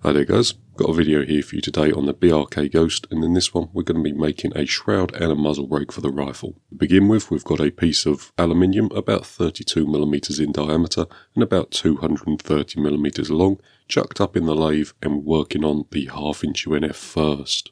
Hi there guys, got a video here for you today on the BRK Ghost, and in this one we're going to be making a shroud and a muzzle brake for the rifle. To begin with, we've got a piece of aluminium about 32mm in diameter and about 230mm long, chucked up in the lathe, and we're working on the 1/2 inch UNF first.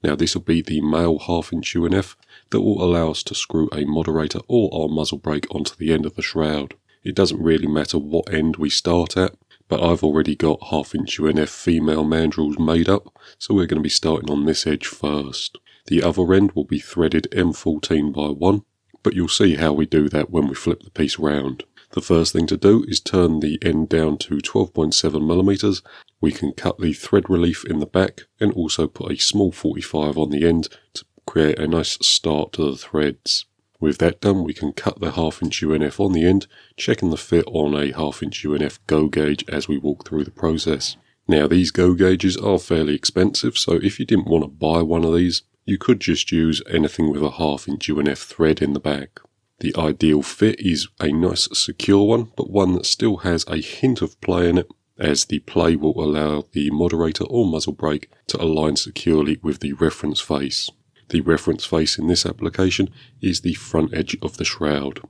Now this will be the male 1/2 inch UNF that will allow us to screw a moderator or our muzzle brake onto the end of the shroud. It doesn't really matter what end we start at, but I've already got 1/2 inch UNF female mandrels made up, so we're going to be starting on this edge first. The other end will be threaded M14x1, but you'll see how we do that when we flip the piece round. The first thing to do is turn the end down to 12.7mm. We can cut the thread relief in the back and also put a small 45 on the end to create a nice start to the threads. With that done, we can cut the 1/2 inch UNF on the end, checking the fit on a 1/2 inch UNF go gauge as we walk through the process. Now these go gauges are fairly expensive, so if you didn't want to buy one of these, you could just use anything with a 1/2 inch UNF thread in the back. The ideal fit is a nice secure one, but one that still has a hint of play in it, as the play will allow the moderator or muzzle brake to align securely with the reference face. The reference face in this application is the front edge of the shroud.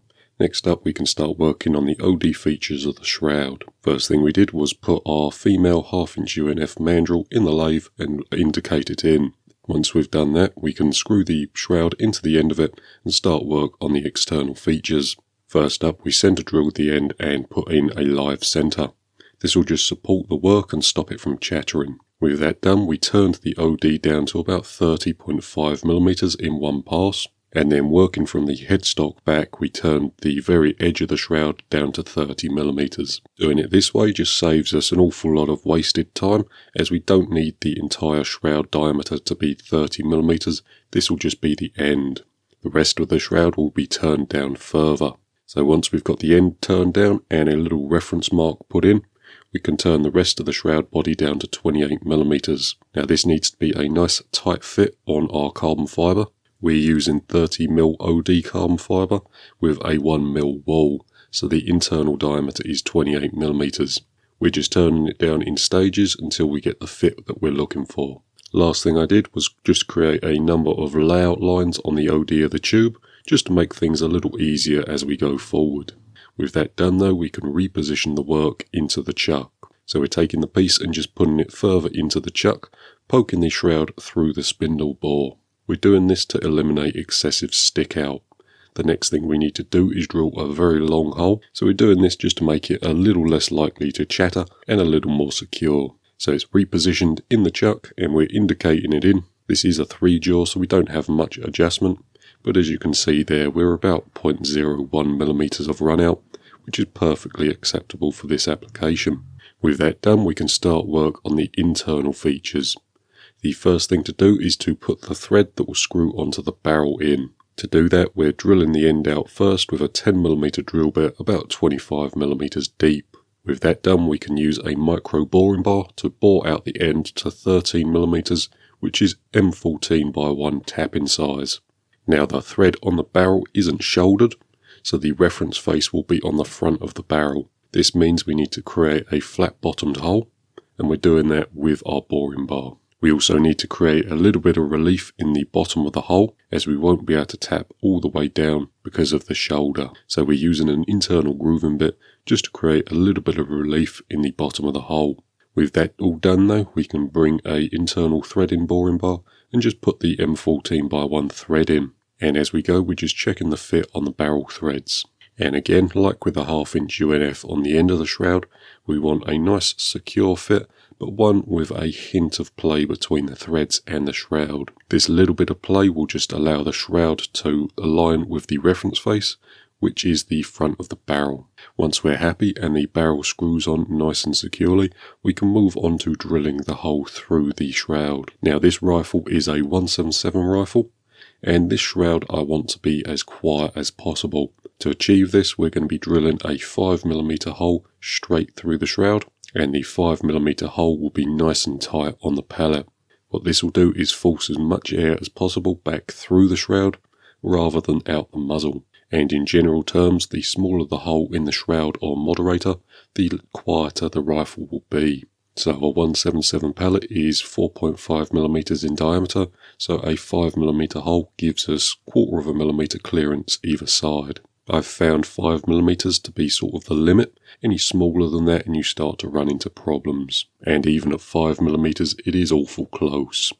Next up, we can start working on the OD features of the shroud. First thing we did was put our female 1/2 inch UNF mandrel in the lathe and indicate it in. Once we've done that, we can screw the shroud into the end of it and start work on the external features. First up, we center drilled the end and put in a live center. This will just support the work and stop it from chattering. With that done, we turned the OD down to about 30.5mm in one pass, and then working from the headstock back, we turned the very edge of the shroud down to 30mm. Doing it this way just saves us an awful lot of wasted time, as we don't need the entire shroud diameter to be 30mm, this will just be the end. The rest of the shroud will be turned down further. So once we've got the end turned down and a little reference mark put in, we can turn the rest of the shroud body down to 28mm. Now this needs to be a nice tight fit on our carbon fibre. We're using 30mm OD carbon fibre with a 1mm wall, so the internal diameter is 28mm. We're just turning it down in stages until we get the fit that we're looking for. Last thing I did was just create a number of layout lines on the OD of the tube, just to make things a little easier as we go forward. With that done though, we can reposition the work into the chuck. So we're taking the piece and just putting it further into the chuck, poking the shroud through the spindle bore. We're doing this to eliminate excessive stick out. The next thing we need to do is drill a very long hole, so we're doing this just to make it a little less likely to chatter and a little more secure. So it's repositioned in the chuck and we're indicating it in. This is a 3-jaw, so we don't have much adjustment. But as you can see there, we're about 0.01mm of run out, which is perfectly acceptable for this application. With that done, we can start work on the internal features. The first thing to do is to put the thread that will screw onto the barrel in. To do that, we're drilling the end out first with a 10mm drill bit about 25mm deep. With that done, we can use a micro boring bar to bore out the end to 13mm, which is M14x1 tap in size. Now the thread on the barrel isn't shouldered, so the reference face will be on the front of the barrel. This means we need to create a flat bottomed hole, and we're doing that with our boring bar. We also need to create a little bit of relief in the bottom of the hole, as we won't be able to tap all the way down because of the shoulder. So we're using an internal grooving bit just to create a little bit of relief in the bottom of the hole. With that all done though, we can bring a internal thread in boring bar and just put the M14x1 thread in. And as we go, we're just checking the fit on the barrel threads. And again, like with the 1/2 inch UNF on the end of the shroud, we want a nice secure fit, but one with a hint of play between the threads and the shroud. This little bit of play will just allow the shroud to align with the reference face, which is the front of the barrel. Once we're happy and the barrel screws on nice and securely, we can move on to drilling the hole through the shroud. Now this rifle is a 177 rifle, and this shroud I want to be as quiet as possible. To achieve this, we're going to be drilling a 5mm hole straight through the shroud, and the 5mm hole will be nice and tight on the pellet. What this will do is force as much air as possible back through the shroud rather than out the muzzle. And in general terms, the smaller the hole in the shroud or moderator, the quieter the rifle will be. So a 177 pellet is 4.5mm in diameter, so a 5mm hole gives us 1/4 mm clearance either side. I've found 5mm to be sort of the limit. Any smaller than that and you start to run into problems. And even at 5mm it is awful close,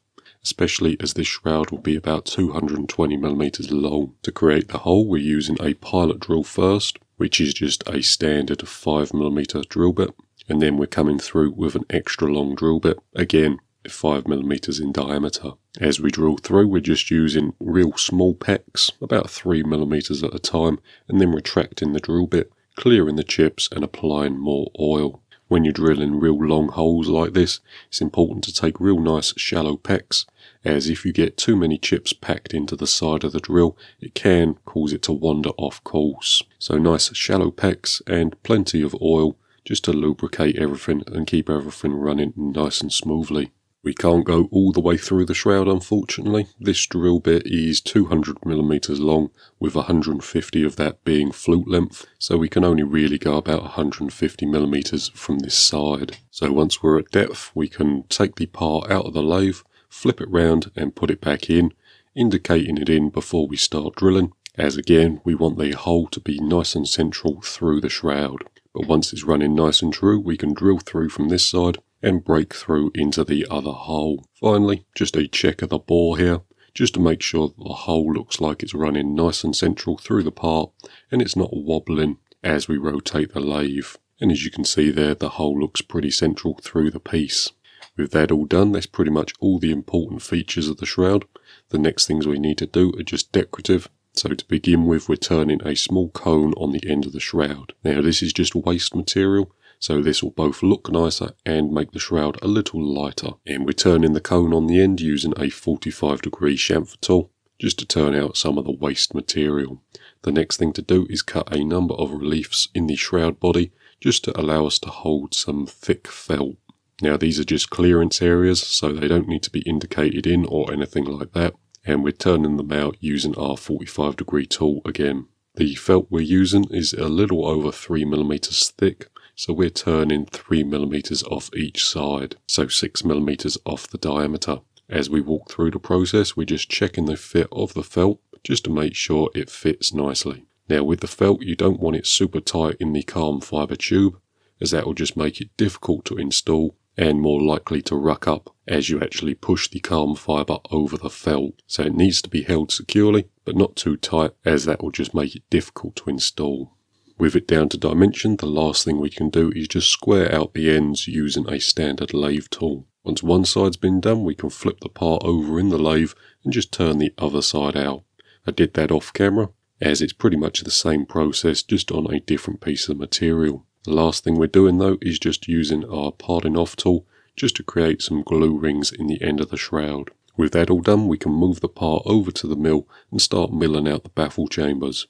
especially as this shroud will be about 220mm long. To create the hole we're using a pilot drill first, which is just a standard 5mm drill bit, and then we're coming through with an extra long drill bit, again 5mm in diameter. As we drill through, we're just using real small pecks, about 3mm at a time, and then retracting the drill bit, clearing the chips and applying more oil. When you're drilling real long holes like this, it's important to take real nice shallow pecks, as if you get too many chips packed into the side of the drill, it can cause it to wander off course. So nice shallow pecks and plenty of oil just to lubricate everything and keep everything running nice and smoothly. We can't go all the way through the shroud, unfortunately. This drill bit is 200mm long, with 150 of that being flute length, so we can only really go about 150mm from this side. So once we're at depth, we can take the part out of the lathe, flip it round and put it back in, indicating it in before we start drilling, as again we want the hole to be nice and central through the shroud. But once it's running nice and true, we can drill through from this side and break through into the other hole. Finally, just a check of the bore here, just to make sure that the hole looks like it's running nice and central through the part and it's not wobbling as we rotate the lathe. And as you can see there, the hole looks pretty central through the piece. With that all done, that's pretty much all the important features of the shroud. The next things we need to do are just decorative. So to begin with, we're turning a small cone on the end of the shroud. Now this is just waste material, so this will both look nicer and make the shroud a little lighter. And we're turning the cone on the end using a 45-degree chamfer tool, just to turn out some of the waste material. The next thing to do is cut a number of reliefs in the shroud body, just to allow us to hold some thick felt. Now these are just clearance areas, so they don't need to be indicated in or anything like that. And we're turning them out using our 45-degree tool again. The felt we're using is a little over 3mm thick, so we're turning 3mm off each side, so 6mm off the diameter. As we walk through the process, we're just checking the fit of the felt, just to make sure it fits nicely. Now with the felt, you don't want it super tight in the carbon fibre tube, as that will just make it difficult to install and more likely to ruck up as you actually push the carbon fibre over the felt. So it needs to be held securely, but not too tight, as that will just make it difficult to install. With it down to dimension, the last thing we can do is just square out the ends using a standard lathe tool. Once one side's been done, we can flip the part over in the lathe and just turn the other side out. I did that off camera, as it's pretty much the same process, just on a different piece of material. The last thing we're doing though is just using our parting off tool just to create some glue rings in the end of the shroud. With that all done, we can move the part over to the mill and start milling out the baffle chambers.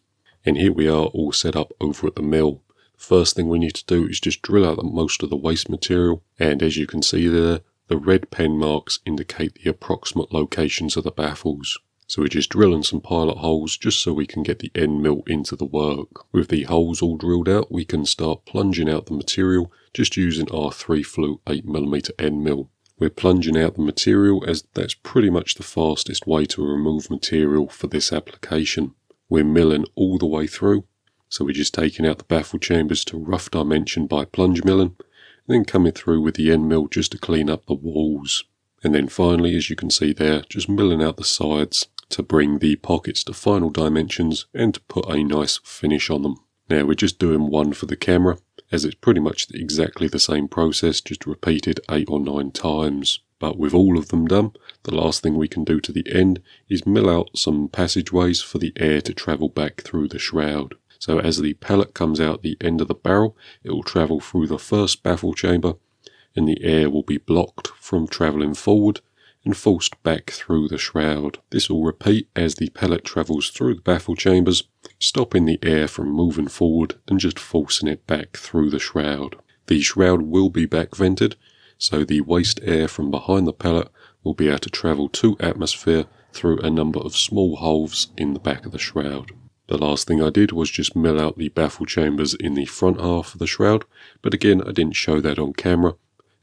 And here we are all set up over at the mill. The first thing we need to do is just drill out most of the waste material, and as you can see there, the red pen marks indicate the approximate locations of the baffles. So we're just drilling some pilot holes just so we can get the end mill into the work. With the holes all drilled out, we can start plunging out the material just using our 3-flute 8mm end mill. We're plunging out the material as that's pretty much the fastest way to remove material for this application. We're milling all the way through, so we're just taking out the baffle chambers to rough dimension by plunge milling, and then coming through with the end mill just to clean up the walls. And then finally, as you can see there, just milling out the sides to bring the pockets to final dimensions and to put a nice finish on them. Now we're just doing one for the camera, as it's pretty much exactly the same process, just repeated 8 or 9 times. But with all of them done, the last thing we can do to the end is mill out some passageways for the air to travel back through the shroud. So as the pellet comes out the end of the barrel, it will travel through the first baffle chamber, and the air will be blocked from travelling forward and forced back through the shroud. This will repeat as the pellet travels through the baffle chambers, stopping the air from moving forward and just forcing it back through the shroud. The shroud will be back vented, so the waste air from behind the pellet will be able to travel to atmosphere through a number of small holes in the back of the shroud. The last thing I did was just mill out the baffle chambers in the front half of the shroud, but again I didn't show that on camera,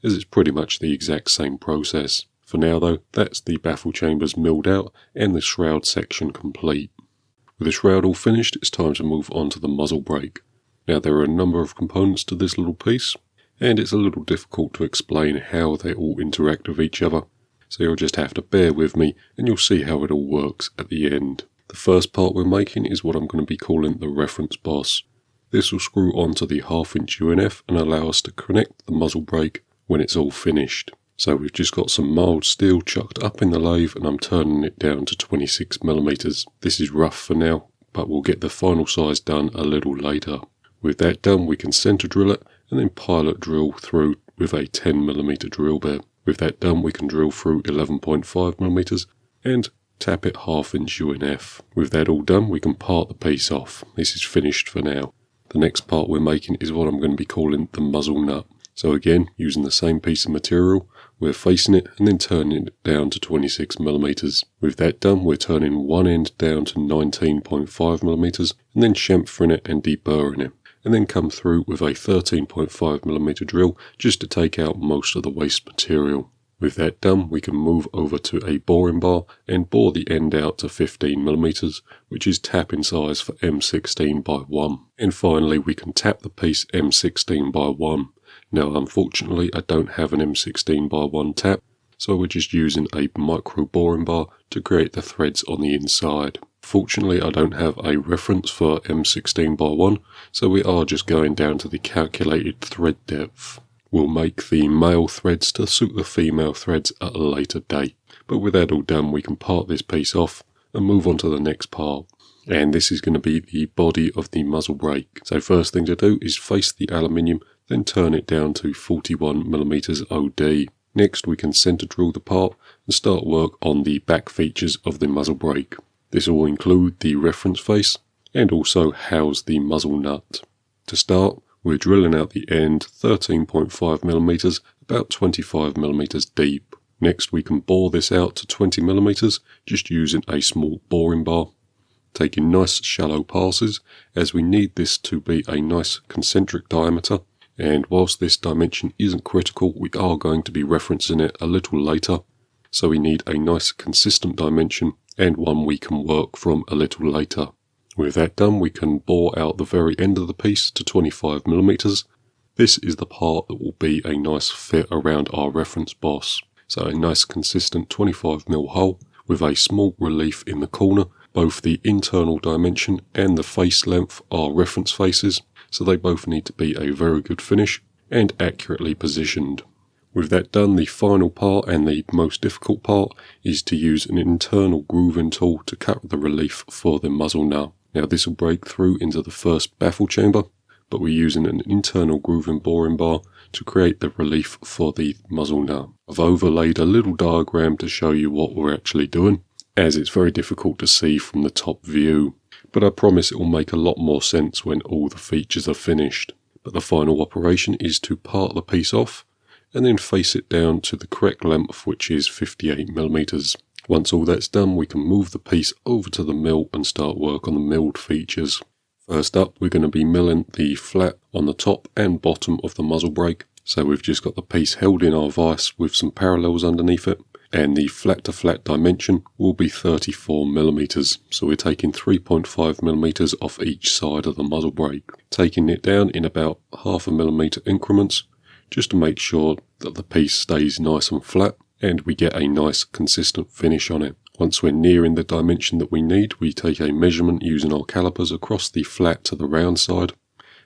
as it's pretty much the exact same process. For now though, that's the baffle chambers milled out and the shroud section complete. With the shroud all finished, it's time to move on to the muzzle brake. Now there are a number of components to this little piece, and it's a little difficult to explain how they all interact with each other, so you'll just have to bear with me and you'll see how it all works at the end. The first part we're making is what I'm going to be calling the reference boss. This will screw onto the 1/2 inch UNF and allow us to connect the muzzle brake when it's all finished. So we've just got some mild steel chucked up in the lathe and I'm turning it down to 26mm. This is rough for now, but we'll get the final size done a little later. With that done, we can center drill it and then pilot drill through with a 10mm drill bit. With that done, we can drill through 11.5mm and tap it 1/2 inch UNF. With that all done, we can part the piece off. This is finished for now. The next part we're making is what I'm going to be calling the muzzle nut. So again, using the same piece of material, we're facing it and then turning it down to 26mm. With that done, we're turning one end down to 19.5mm and then chamfering it and deburring it, and then come through with a 13.5mm drill just to take out most of the waste material. With that done, we can move over to a boring bar and bore the end out to 15mm, which is tap in size for M16x1. And finally, we can tap the piece M16x1. Now, unfortunately, I don't have an M16x1 tap, so we're just using a micro boring bar to create the threads on the inside. Fortunately, I don't have a reference for M16x1, so we are just going down to the calculated thread depth. We'll make the male threads to suit the female threads at a later date. But with that all done, we can part this piece off and move on to the next part. And this is going to be the body of the muzzle brake. So first thing to do is face the aluminium, then turn it down to 41mm OD. Next we can center drill the part and start work on the back features of the muzzle brake. This will include the reference face and also house the muzzle nut. To start, we're drilling out the end 13.5mm, about 25mm deep. Next we can bore this out to 20mm just using a small boring bar, taking nice shallow passes as we need this to be a nice concentric diameter, and whilst this dimension isn't critical, we are going to be referencing it a little later, so we need a nice consistent dimension and one we can work from a little later. With that done, we can bore out the very end of the piece to 25mm. This is the part that will be a nice fit around our reference boss. So a nice consistent 25mm hole with a small relief in the corner. Both the internal dimension and the face length are reference faces, so they both need to be a very good finish and accurately positioned. With that done, the final part and the most difficult part is to use an internal grooving tool to cut the relief for the muzzle nut. Now this will break through into the first baffle chamber, but we're using an internal grooving boring bar to create the relief for the muzzle nut. I've overlaid a little diagram to show you what we're actually doing, as it's very difficult to see from the top view, but I promise it will make a lot more sense when all the features are finished. But the final operation is to part the piece off and then face it down to the correct length, which is 58mm. Once all that's done, we can move the piece over to the mill and start work on the milled features. First up, we're going to be milling the flat on the top and bottom of the muzzle brake. So we've just got the piece held in our vise with some parallels underneath it, and the flat to flat dimension will be 34mm. So we're taking 3.5mm off each side of the muzzle brake, taking it down in about 0.5mm increments, just to make sure that the piece stays nice and flat and we get a nice consistent finish on it. Once we're nearing the dimension that we need, we take a measurement using our calipers across the flat to the round side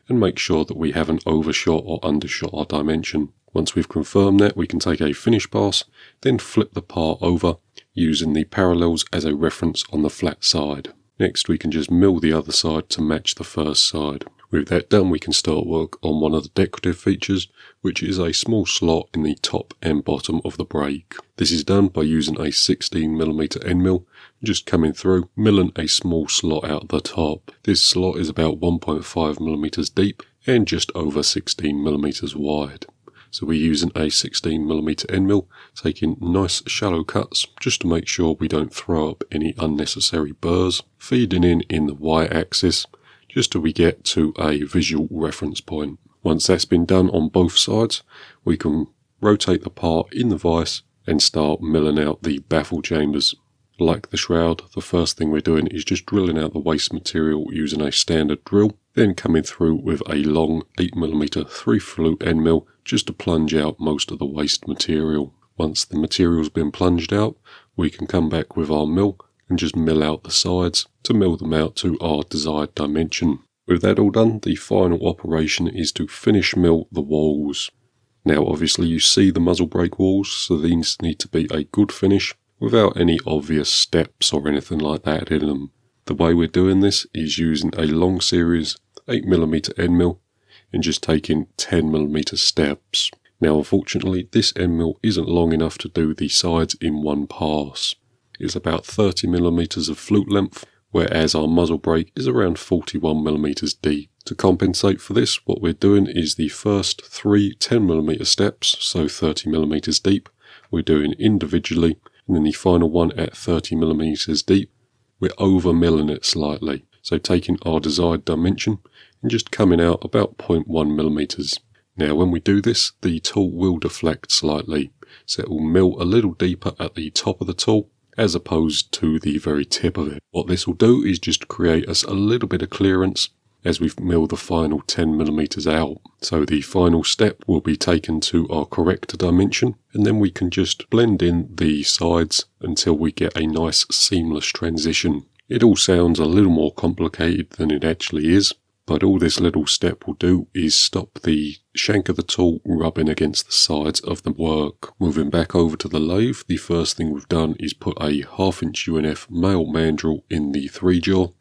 and make sure that we haven't overshot or undershot our dimension. Once we've confirmed that, we can take a finish pass, then flip the part over using the parallels as a reference on the flat side. Next we can just mill the other side to match the first side. With that done, we can start work on one of the decorative features, which is a small slot in the top and bottom of the brake. This is done by using a 16mm end mill, just coming through, milling a small slot out the top. This slot is about 1.5mm deep and just over 16mm wide. So we're using a 16mm end mill, taking nice shallow cuts just to make sure we don't throw up any unnecessary burrs, feeding in the y-axis, just till we get to a visual reference point. Once that's been done on both sides, we can rotate the part in the vise and start milling out the baffle chambers. Like the shroud, the first thing we're doing is just drilling out the waste material using a standard drill, then coming through with a long 8mm 3-flute end mill just to plunge out most of the waste material. Once the material's been plunged out, we can come back with our mill and just mill out the sides to mill them out to our desired dimension. With that all done, the final operation is to finish mill the walls. Now obviously you see the muzzle brake walls, so these need to be a good finish without any obvious steps or anything like that in them. The way we're doing this is using a long series 8mm end mill and just taking 10mm steps. Now unfortunately this end mill isn't long enough to do the sides in one pass. It's about 30mm of flute length, whereas our muzzle brake is around 41mm deep. To compensate for this, what we're doing is the first 3 10mm steps, so 30mm deep, we're doing individually, and then the final one at 30mm deep, we're over milling it slightly. So taking our desired dimension and just coming out about 0.1mm. Now when we do this, the tool will deflect slightly, so it will mill a little deeper at the top of the tool as opposed to the very tip of it. What this will do is just create us a little bit of clearance as we mill the final 10mm out. So the final step will be taken to our correct dimension, and then we can just blend in the sides until we get a nice seamless transition. It all sounds a little more complicated than it actually is, but all this little step will do is stop the shank of the tool rubbing against the sides of the work. Moving back over to the lathe, the first thing we've done is put a 1/2" UNF male mandrel in the 3-jaw,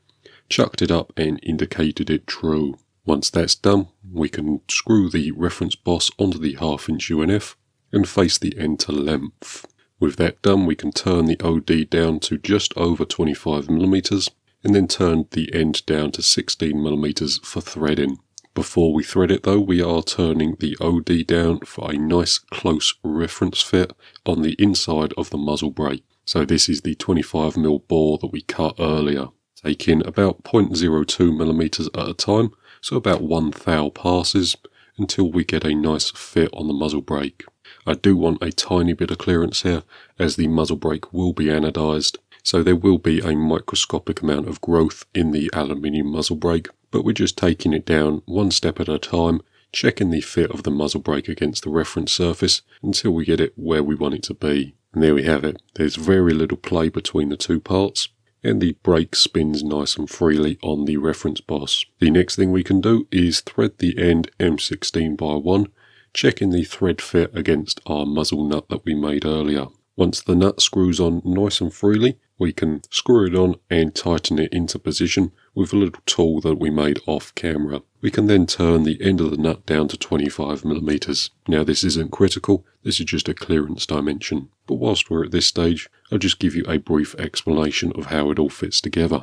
chucked it up and indicated it true. Once that's done, we can screw the reference boss onto the 1/2" UNF and face the end to length. With that done, we can turn the OD down to just over 25mm and then turn the end down to 16mm for threading. Before we thread it though, we are turning the OD down for a nice close reference fit on the inside of the muzzle brake. So this is the 25mm bore that we cut earlier. Taking about 0.02mm at a time, so about 1 thou passes, until we get a nice fit on the muzzle brake. I do want a tiny bit of clearance here, as the muzzle brake will be anodized, so there will be a microscopic amount of growth in the aluminium muzzle brake, but we're just taking it down one step at a time, checking the fit of the muzzle brake against the reference surface until we get it where we want it to be. And there we have it. There's very little play between the two parts, and the brake spins nice and freely on the reference boss. The next thing we can do is thread the end M16x1, checking the thread fit against our muzzle nut that we made earlier. Once the nut screws on nice and freely, we can screw it on and tighten it into position with a little tool that we made off camera. We can then turn the end of the nut down to 25mm. Now this isn't critical, this is just a clearance dimension. But whilst we're at this stage, I'll just give you a brief explanation of how it all fits together.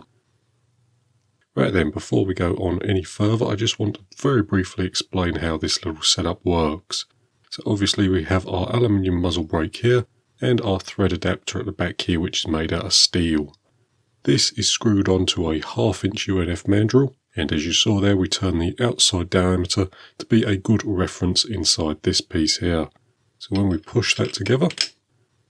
Right then, before we go on any further, I just want to very briefly explain how this little setup works. So obviously we have our aluminium muzzle brake here, and our thread adapter at the back here, which is made out of steel. This is screwed onto a 1/2" UNF mandrel, and as you saw there, we turn the outside diameter to be a good reference inside this piece here. So when we push that together, it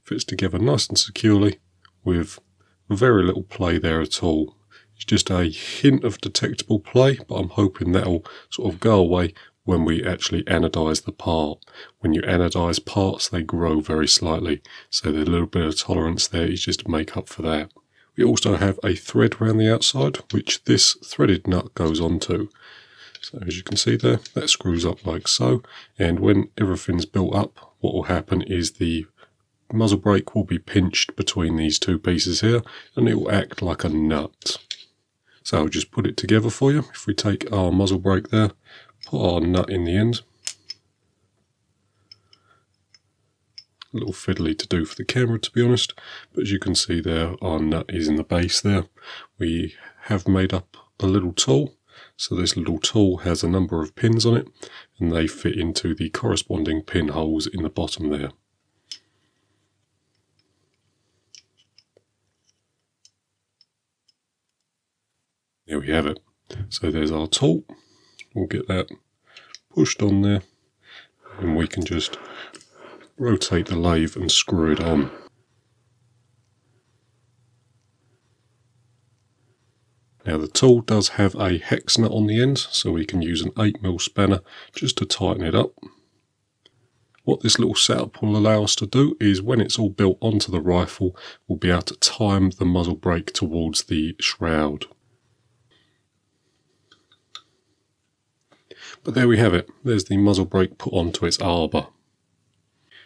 fits together nice and securely with very little play there at all. It's just a hint of detectable play, but I'm hoping that'll sort of go away when we actually anodize the part. When you anodize parts, they grow very slightly, so the little bit of tolerance there is just to make up for that. We also have a thread around the outside, which this threaded nut goes onto. So as you can see there, that screws up like so, and when everything's built up, what will happen is the muzzle brake will be pinched between these two pieces here, and it will act like a nut. So I'll just put it together for you. If we take our muzzle brake there, put our nut in the end. A little fiddly to do for the camera, to be honest, but as you can see there, our nut is in the base there. We have made up a little tool, so this little tool has a number of pins on it, and they fit into the corresponding pin holes in the bottom there. There we have it. So there's our tool. We'll get that pushed on there, and we can just rotate the lathe and screw it on. Now the tool does have a hex nut on the end, so we can use an 8mm spanner just to tighten it up. What this little setup will allow us to do is when it's all built onto the rifle, we'll be able to time the muzzle brake towards the shroud. But there we have it, there's the muzzle brake put onto its arbor.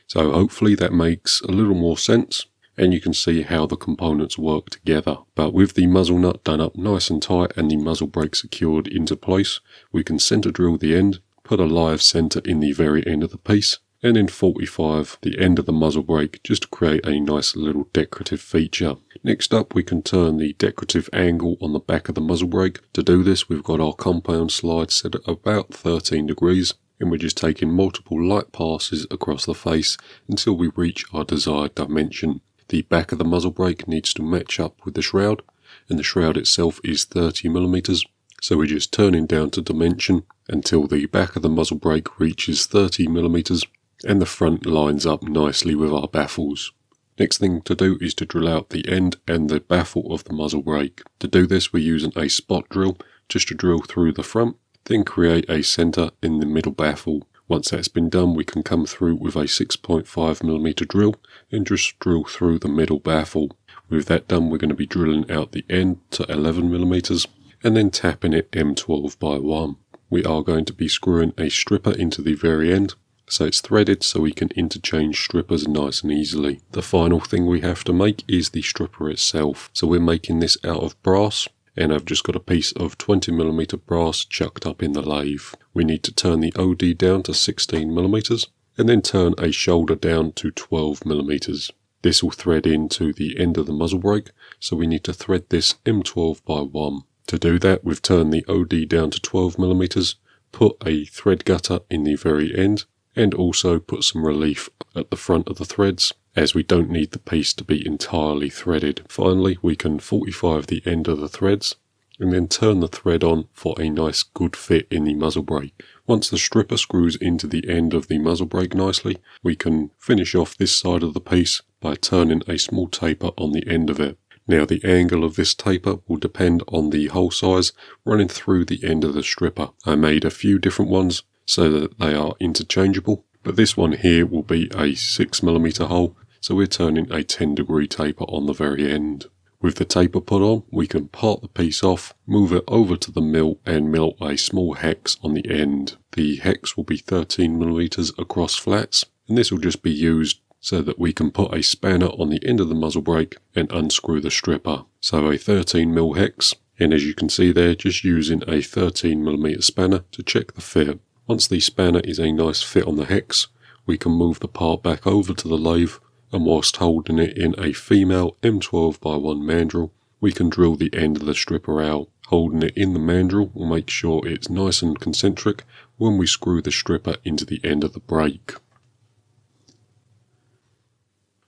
So hopefully that makes a little more sense, and you can see how the components work together. But with the muzzle nut done up nice and tight and the muzzle brake secured into place, we can center drill the end, put a live center in the very end of the piece, and then 45 the end of the muzzle brake just to create a nice little decorative feature. Next up, we can turn the decorative angle on the back of the muzzle brake. To do this, we've got our compound slide set at about 13 degrees, and we're just taking multiple light passes across the face until we reach our desired dimension. The back of the muzzle brake needs to match up with the shroud, and the shroud itself is 30mm, so we're just turning down to dimension until the back of the muzzle brake reaches 30mm, and the front lines up nicely with our baffles. Next thing to do is to drill out the end and the baffle of the muzzle brake. To do this, we're using a spot drill just to drill through the front, then create a center in the middle baffle. Once that's been done, we can come through with a 6.5mm drill and just drill through the middle baffle. With that done, we're going to be drilling out the end to 11mm and then tapping it M12 by 1. We are going to be screwing a stripper into the very end, so it's threaded so we can interchange strippers nice and easily. The final thing we have to make is the stripper itself. So we're making this out of brass, and I've just got a piece of 20mm brass chucked up in the lathe. We need to turn the OD down to 16mm and then turn a shoulder down to 12mm. This will thread into the end of the muzzle brake, so we need to thread this M12 by 1. To do that, we've turned the OD down to 12mm, put a thread gutter in the very end, and also put some relief at the front of the threads, as we don't need the piece to be entirely threaded. Finally, we can 45 the end of the threads, and then turn the thread on for a nice good fit in the muzzle brake. Once the stripper screws into the end of the muzzle brake nicely, we can finish off this side of the piece by turning a small taper on the end of it. Now the angle of this taper will depend on the hole size running through the end of the stripper. I made a few different ones so that they are interchangeable, but this one here will be a 6mm hole, so we're turning a 10-degree taper on the very end. With the taper put on, we can part the piece off, move it over to the mill and mill a small hex on the end. The hex will be 13mm across flats, and this will just be used so that we can put a spanner on the end of the muzzle brake and unscrew the stripper. So a 13mm hex, and as you can see there, just using a 13mm spanner to check the fit. Once the spanner is a nice fit on the hex, we can move the part back over to the lathe, and whilst holding it in a female M12 by 1 mandrel, we can drill the end of the stripper out. Holding it in the mandrel will make sure it's nice and concentric when we screw the stripper into the end of the brake.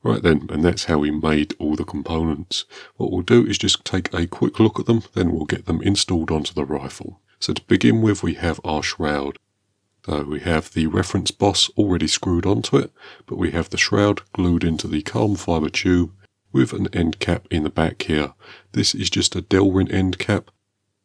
Right then, and that's how we made all the components. What we'll do is just take a quick look at them, then we'll get them installed onto the rifle. So to begin with, we have our shroud. So we have the reference boss already screwed onto it, but we have the shroud glued into the carbon fibre tube with an end cap in the back here. This is just a Delrin end cap,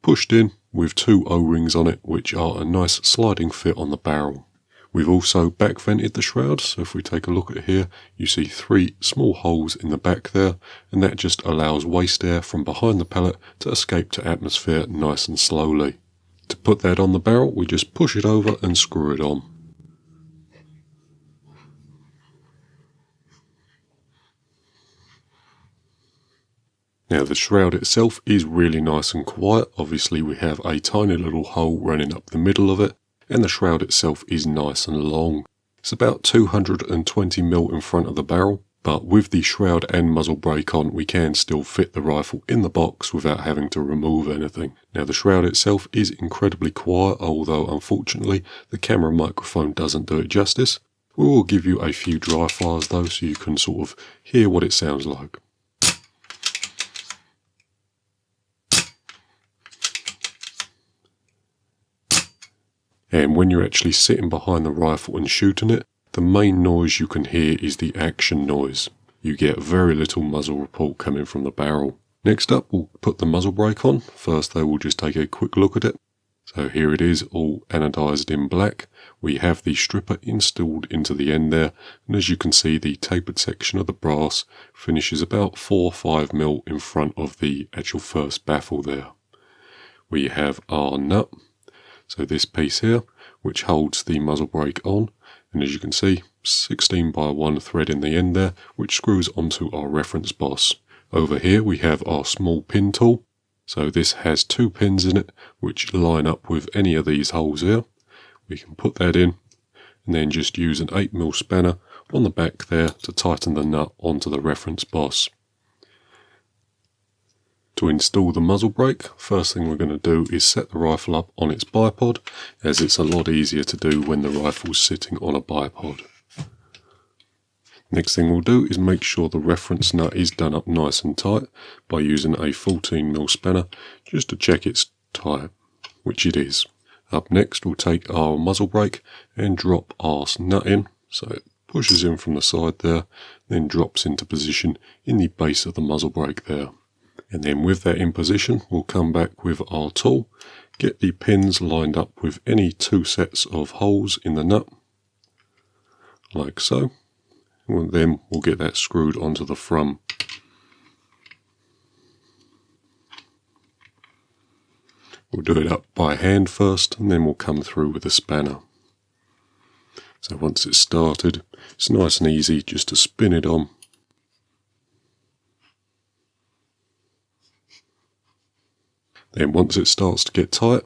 pushed in with 2 O-rings on it, which are a nice sliding fit on the barrel. We've also back vented the shroud, so if we take a look at here, you see 3 small holes in the back there, and that just allows waste air from behind the pellet to escape to atmosphere nice and slowly. To put that on the barrel, we just push it over and screw it on. Now the shroud itself is really nice and quiet. Obviously we have a tiny little hole running up the middle of it, and the shroud itself is nice and long. It's about 220mm in front of the barrel, but with the shroud and muzzle brake on, we can still fit the rifle in the box without having to remove anything. Now the shroud itself is incredibly quiet, although unfortunately the camera microphone doesn't do it justice. We will give you a few dry fires though, so you can sort of hear what it sounds like. And when you're actually sitting behind the rifle and shooting it, The main noise you can hear is the action noise. You get very little muzzle report coming from the barrel. Next up, we'll put the muzzle brake on. First though, we'll just take a quick look at it. So here it is, all anodized in black. We have the stripper installed into the end there, and as you can see, the tapered section of the brass finishes about 4 or 5mm in front of the actual first baffle there. We have our nut, so this piece here, which holds the muzzle brake on, and as you can see, 16x1 thread in the end there, which screws onto our reference boss. Over here we have our small pin tool. So this has 2 pins in it which line up with any of these holes here. We can put that in and then just use an 8mm spanner on the back there to tighten the nut onto the reference boss. To install the muzzle brake, first thing we're going to do is set the rifle up on its bipod, as it's a lot easier to do when the rifle's sitting on a bipod. Next thing we'll do is make sure the reference nut is done up nice and tight by using a 14mm spanner just to check it's tight, which it is. Up next we'll take our muzzle brake and drop our nut in, so it pushes in from the side there, then drops into position in the base of the muzzle brake there. And then with that in position, we'll come back with our tool, get the pins lined up with any 2 sets of holes in the nut, like so. And then we'll get that screwed onto the front. We'll do it up by hand first, and then we'll come through with a spanner. So once it's started, it's nice and easy just to spin it on. Then once it starts to get tight,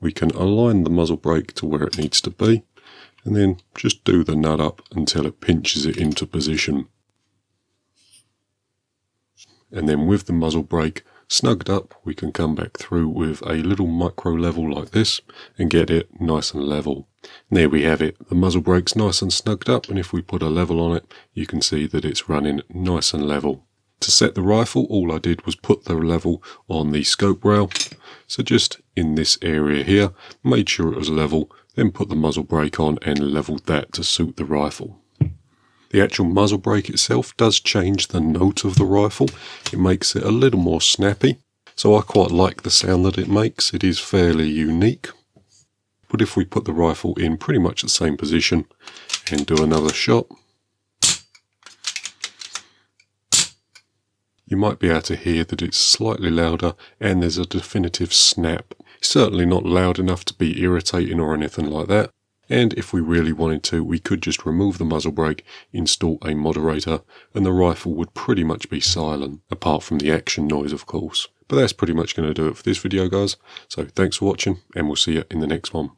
we can align the muzzle brake to where it needs to be, and then just do the nut up until it pinches it into position. And then with the muzzle brake snugged up, we can come back through with a little micro level like this and get it nice and level. And there we have it. The muzzle brake's nice and snugged up, and if we put a level on it, you can see that it's running nice and level. To set the rifle, all I did was put the level on the scope rail. So just in this area here, made sure it was level, then put the muzzle brake on and leveled that to suit the rifle. The actual muzzle brake itself does change the note of the rifle. It makes it a little more snappy, so I quite like the sound that it makes. It is fairly unique. But if we put the rifle in pretty much the same position and do another shot, you might be able to hear that it's slightly louder and there's a definitive snap. It's certainly not loud enough to be irritating or anything like that. And if we really wanted to, we could just remove the muzzle brake, install a moderator, and the rifle would pretty much be silent, apart from the action noise of course. But that's pretty much going to do it for this video guys, so thanks for watching and we'll see you in the next one.